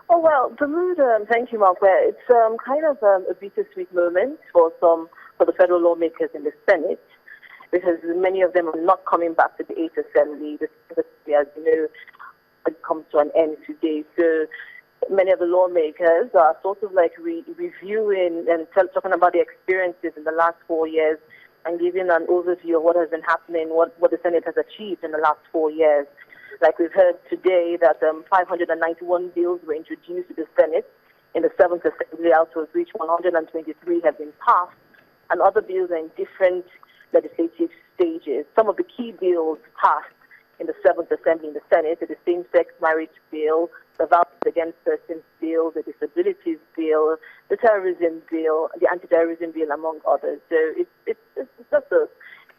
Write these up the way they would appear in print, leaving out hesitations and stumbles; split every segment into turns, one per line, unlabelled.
Oh, well, the mood, thank you, Mark. Well, it's kind of a bittersweet moment for the federal lawmakers in the Senate, because many of them are not coming back to the Eighth Assembly. The Assembly, as you know, it comes to an end today. So many of the lawmakers are sort of like reviewing and talking about the experiences in the last 4 years and giving an overview of what has been happening, what the Senate has achieved in the last 4 years. Like we've heard today that 591 bills were introduced to the Senate in the Seventh Assembly, out of which 123 have been passed, and other bills are in different legislative stages. Some of the key bills passed in the Seventh Assembly in the Senate are the same-sex marriage bill, the Violence Against Persons bill, the Disabilities bill, the Terrorism bill, the Anti-Terrorism bill, among others. So it's just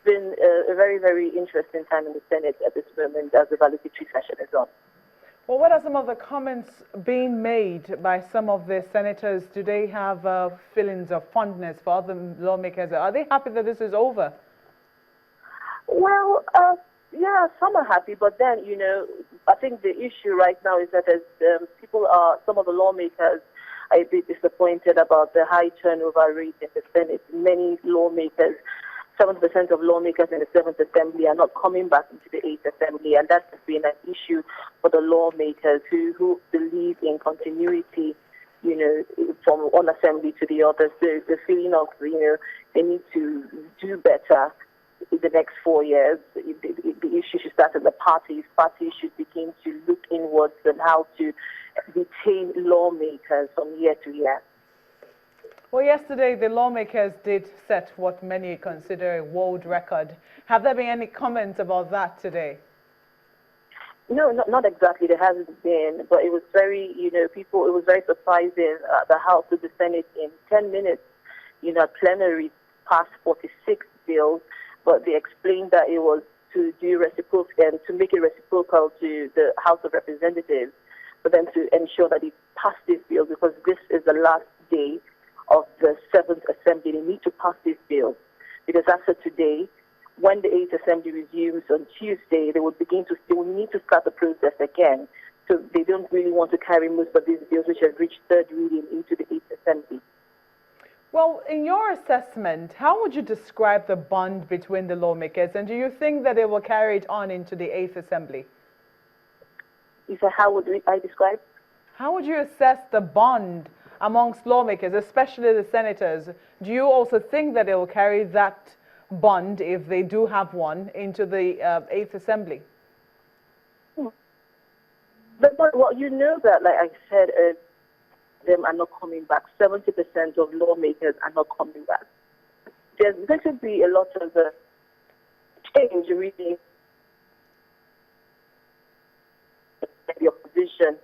been a very, very interesting time in the Senate at this moment as the valedictory session is on.
Well, what are some of the comments being made by some of the senators? Do they have feelings of fondness for other lawmakers? Are they happy that this is over?
Well, yeah, some are happy, but then, I think the issue right now is that some of the lawmakers are a bit disappointed about the high turnover rate in the Senate. Many lawmakers, 7% of lawmakers in the Seventh Assembly are not coming back into the Eighth Assembly, and that has been an issue for the lawmakers who believe in continuity, from one assembly to the other. So the feeling of, they need to do better in the next 4 years. The issue should start at the parties. Parties should begin to look inwards on how to retain lawmakers from year to year.
Well, yesterday the lawmakers did set what many consider a world record. Have there been any comments about that today?
No, not exactly. There hasn't been, but it was very, it was very surprising. The House of the Senate in 10 minutes, plenary passed 46 bills, but they explained that it was to do reciprocal and to make it reciprocal to the House of Representatives, for them to ensure that it passed this bill, because this is the last day of the Seventh Assembly. They need to pass this bill, because after today, when the Eighth Assembly resumes on Tuesday, they will need to start the process again. So they don't really want to carry most of these bills, which have reached third reading, into the Eighth Assembly.
Well, in your assessment, how would you describe the bond between the lawmakers, and do you think that they will carry it on into the Eighth Assembly?
You said, how would I describe?
How would you assess the bond amongst lawmakers, especially the senators? Do you also think that they will carry that bond, if they do have one, into the Eighth Assembly?
Well, that, like I said, them are not coming back. 70% of lawmakers are not coming back. There's going to be a lot of change, really. The opposition,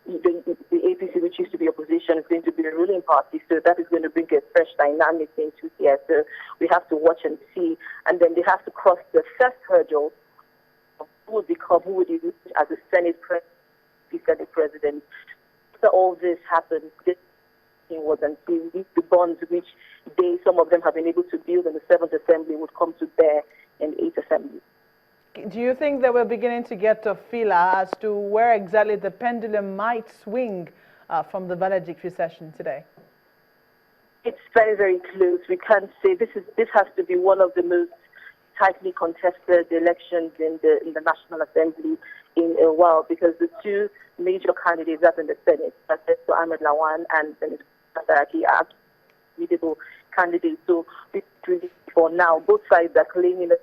the APC, which used to be opposition, is going to be a ruling party, so that is going to bring a fresh dynamic into here. So we have to watch and see, and then they have to cross the first hurdle of who would elect as a Senate president. After all this happened, this thing was until the bonds which some of them have been able to build in the Seventh Assembly would come to bear in the Eighth Assembly.
Do you think that we're beginning to get a feeler as to where exactly the pendulum might swing from the valedictory session today?
It's very, very close. We can't say this has to be one of the most tightly contested elections in the National Assembly in a while, because the two major candidates up in the Senate, Professor Ahmed Lawan and Senator Saraki, are credible candidates. So for now, both sides are claiming the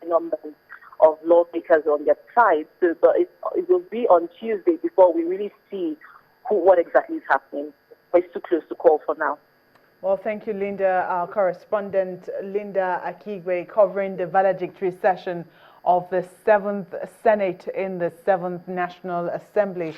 numbers of lawmakers on their side. So, but it will be on Tuesday before we really see what exactly is happening. But it's too close to call for now.
Well, thank you, Linda. Our correspondent, Linda Akhigbe, covering the valedictory session of the 7th Senate in the 7th National Assembly